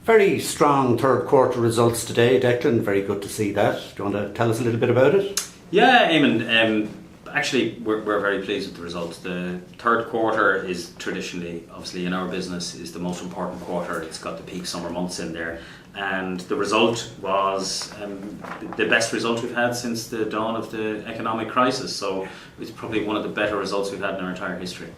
Very strong third quarter results today, Declan. Very good to see that. Do you want to tell us a little bit about it? Yeah, Eamon. Actually, we're very pleased with the results. The third quarter is traditionally, obviously, in our business, is the most important quarter. It's got the peak summer months in there. And the result was the best result we've had since the dawn of the economic crisis. So it's probably one of the better results we've had in our entire history.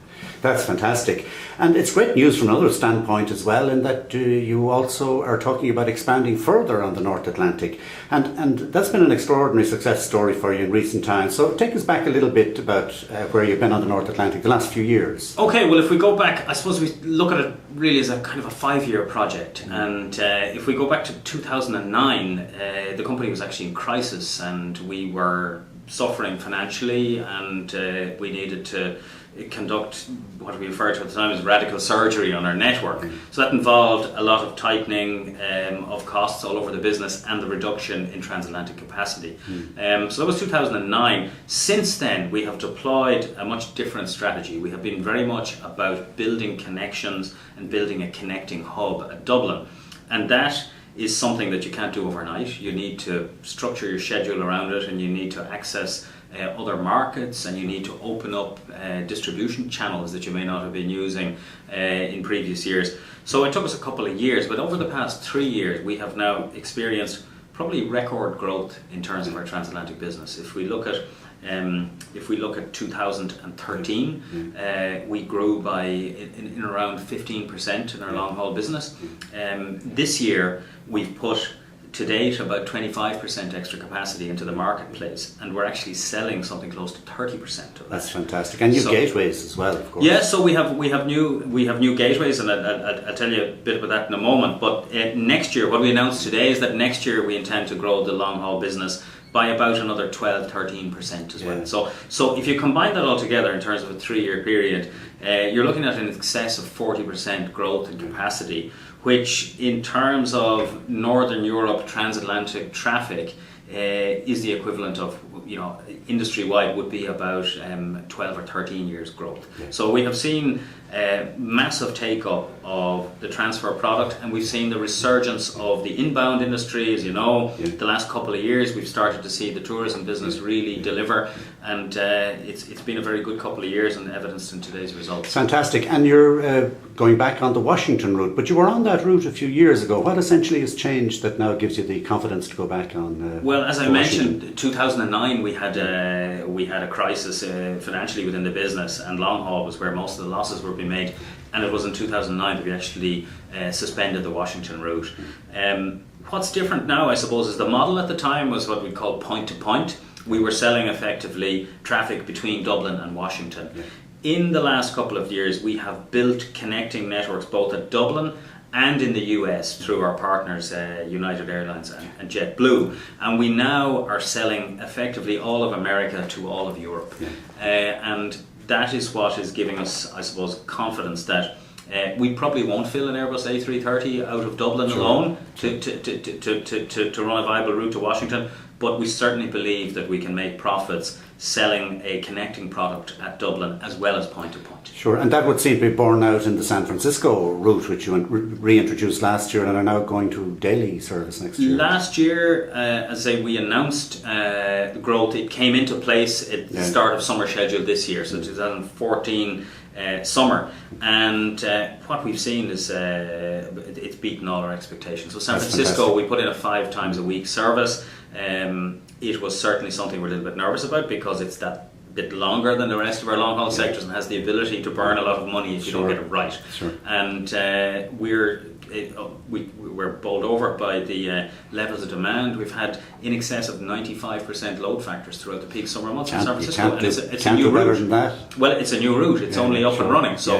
That's fantastic. And it's great news from another standpoint as well, in that you also are talking about expanding further on the North Atlantic. And that's been an extraordinary success story for you in recent times. So take us back a little bit about where you've been on the North Atlantic the last few years. Okay, well, if we go back, I suppose we look at it really as a kind of a 5-year project. And if we go back to 2009, the company was actually in crisis and we were suffering financially, and we needed to conduct what we referred to at the time as radical surgery on our network. So that involved a lot of tightening of costs all over the business and the reduction in transatlantic capacity. So that was 2009. Since then, we have deployed a much different strategy. We have been very much about building connections and building a connecting hub at Dublin. And that is something that you can't do overnight. You need to structure your schedule around it, and you need to access other markets, and you need to open up distribution channels that you may not have been using in previous years. So it took us a couple of years, but over the past 3 years we have now experienced probably record growth in terms of our transatlantic business. If we look at 2013, we grew by in around 15% in our long haul business. This year we've put to date about 25% extra capacity into the marketplace, and we're actually selling something close to 30% of that. That's fantastic, and new gateways as well, of course. Yeah, so we have new gateways, and I'll tell you a bit about that in a moment. But next year, what we announced today is that next year we intend to grow the long haul business by about another 12-13% as well. So if you combine that all together in terms of a 3-year period, you're looking at an excess of 40% growth in capacity, which in terms of Northern Europe transatlantic traffic is the equivalent of, industry-wide would be about 12 or 13 years growth. So we have seen massive take-up of the transfer product, and we've seen the resurgence of the inbound industry. As you know, the last couple of years we've started to see the tourism business really deliver, and it's been a very good couple of years, and evidenced in today's results. Fantastic. And you're going back on the Washington route, but you were on that route a few years ago. What essentially has changed that now gives you the confidence to go back on? Well, as I mentioned, 2009 we had a crisis financially within the business, and long haul was where most of the losses were being made, and it was in 2009 that we actually suspended the Washington route. What's different now, I suppose, is the model at the time was what we call point to point. We were selling effectively traffic between Dublin and Washington. In the last couple of years, we have built connecting networks both at Dublin and in the US through our partners United Airlines and JetBlue, and we now are selling effectively all of America to all of Europe. And that is what is giving us, I suppose, confidence that we probably won't fill an Airbus A330 out of Dublin alone to run a viable route to Washington, but we certainly believe that we can make profits selling a connecting product at Dublin as well as point to point. Sure, and that would seem to be borne out in the San Francisco route, which you reintroduced last year and are now going to daily service next year. Last year, as I say, we announced the growth. It came into place at the start of summer schedule this year, so 2014 summer, and what we've seen is it's beaten all our expectations. So San Francisco, we put in a 5 times a week service. It was certainly something we're a little bit nervous about because it's that bit longer than the rest of our long haul sectors and has the ability to burn a lot of money if you don't get it right. And we're bowled over by the levels of demand. We've had in excess of 95% load factors throughout the peak summer months in San Francisco, and it's a new route. Well, it's a new route. It's only up and running. So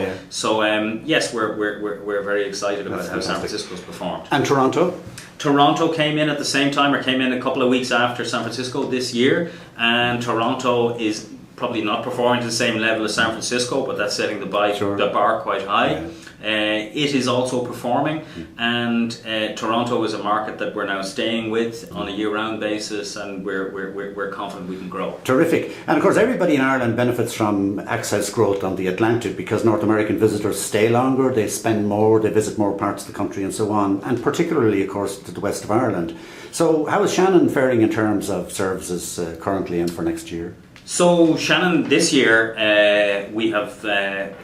yes, we're very excited about how San Francisco's performed. And Toronto? Toronto came in at the same time, or came in a couple of weeks after San Francisco this year, and Toronto is probably not performing to the same level as San Francisco, but that's setting the bar quite high. It is also performing, and Toronto is a market that we're now staying with on a year-round basis, and we're confident we can grow. Terrific. And of course everybody in Ireland benefits from access growth on the Atlantic, because North American visitors stay longer, they spend more, they visit more parts of the country and so on, and particularly of course to the west of Ireland. So how is Shannon faring in terms of services currently and for next year? So Shannon, this year we have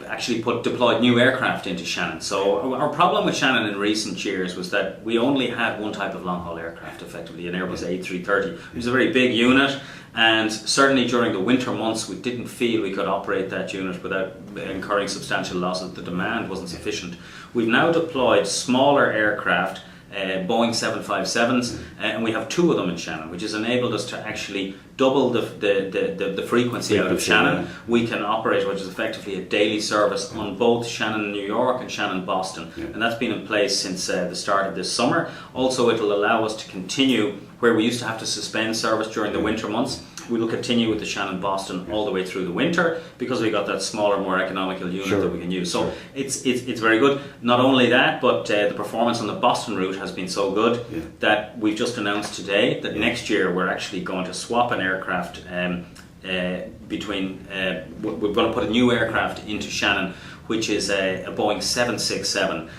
actually deployed new aircraft into Shannon. So our problem with Shannon in recent years was that we only had one type of long-haul aircraft, effectively, an Airbus A330. It was a very big unit, and certainly during the winter months we didn't feel we could operate that unit without incurring substantial losses. The demand wasn't sufficient. We've now deployed smaller aircraft, Boeing 757s, and we have two of them in Shannon, which has enabled us to actually double the frequency out of Shannon. We can operate, which is effectively a daily service on both Shannon, New York and Shannon, Boston, and that's been in place since the start of this summer. Also, it will allow us to continue where we used to have to suspend service during the winter months. We will continue with the Shannon Boston all the way through the winter, because we got that smaller, more economical unit that we can use. So it's very good. Not only that, but the performance on the Boston route has been so good that we've just announced today that next year we're actually going to swap an aircraft between. We're going to put a new aircraft into Shannon, which is a Boeing 767.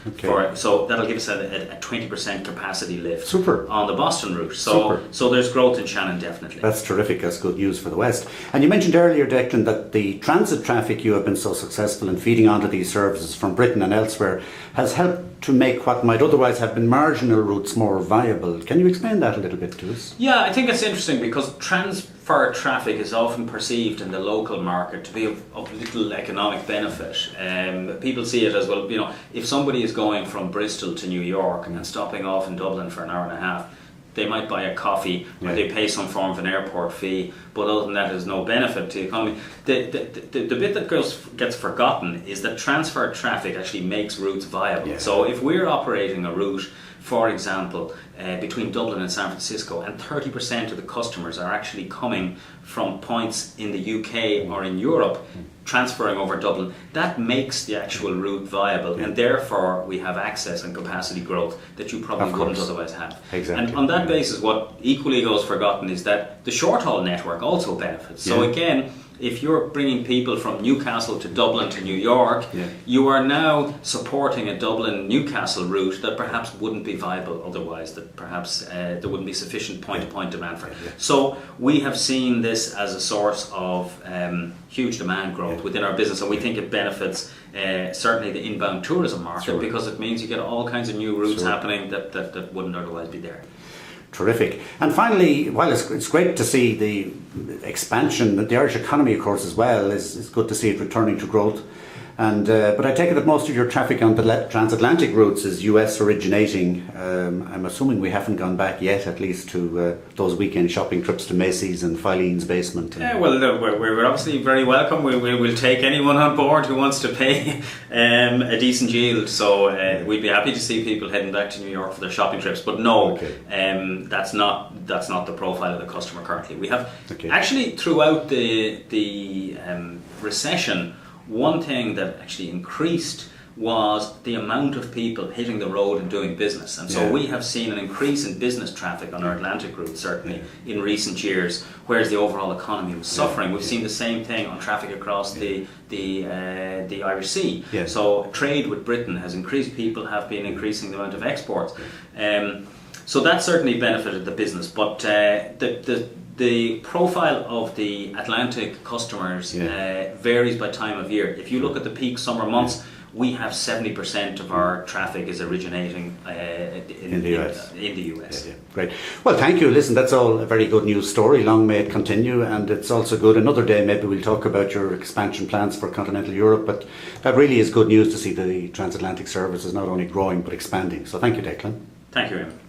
So that'll give us a 20% capacity lift on the Boston route. So there's growth in Shannon, definitely. That's terrific. That's good news for the West. And you mentioned earlier, Declan, that the transit traffic you have been so successful in feeding onto these services from Britain and elsewhere has helped to make what might otherwise have been marginal routes more viable. Can you explain that a little bit to us? Yeah, I think it's interesting, because transfer traffic is often perceived in the local market to be of little economic benefit. People see it as, well, you know, if somebody is going from Bristol to New York and stopping off in Dublin for an hour and a half, they might buy a coffee or they pay some form of an airport fee, but other than that there's no benefit to the economy. The bit that gets forgotten is that transfer traffic actually makes routes viable. So if we're operating a route, for example, between Dublin and San Francisco, and 30% of the customers are actually coming from points in the UK or in Europe, transferring over Dublin, that makes the actual route viable, and therefore we have access and capacity growth that you probably wouldn't otherwise have. And on that basis, what equally goes forgotten is that the short-haul network also benefits. So again, if you're bringing people from Newcastle to Dublin to New York, you are now supporting a Dublin-Newcastle route that perhaps wouldn't be viable otherwise, that perhaps there wouldn't be sufficient point-to-point demand for it. So we have seen this as a source of huge demand growth within our business, and we think it benefits certainly the inbound tourism market, because it means you get all kinds of new routes happening that wouldn't otherwise be there. Terrific. And finally, while it's great to see the expansion, the Irish economy, of course, as well, it's good to see it returning to growth. And but I take it that most of your traffic on the transatlantic routes is US originating. I'm assuming we haven't gone back yet, at least to those weekend shopping trips to Macy's and Filene's basement. Yeah, well, we're obviously very welcome. We'll take anyone on board who wants to pay a decent yield. So we'd be happy to see people heading back to New York for their shopping trips. But no, that's not the profile of the customer currently. We have actually throughout the recession, one thing that actually increased was the amount of people hitting the road and doing business, and so we have seen an increase in business traffic on our Atlantic route, certainly in recent years, whereas the overall economy was suffering. We've seen the same thing on traffic across the Irish Sea. So trade with Britain has increased. People have been increasing the amount of exports, so that certainly benefited the business. But the profile of the Atlantic customers varies by time of year. If you look at the peak summer months, we have 70% of our traffic is originating in the US. Great. Well, thank you. Listen, that's all a very good news story. Long may it continue, and it's also good. Another day, maybe we'll talk about your expansion plans for continental Europe, but that really is good news to see the transatlantic services not only growing but expanding. So thank you, Declan. Thank you, Eamon.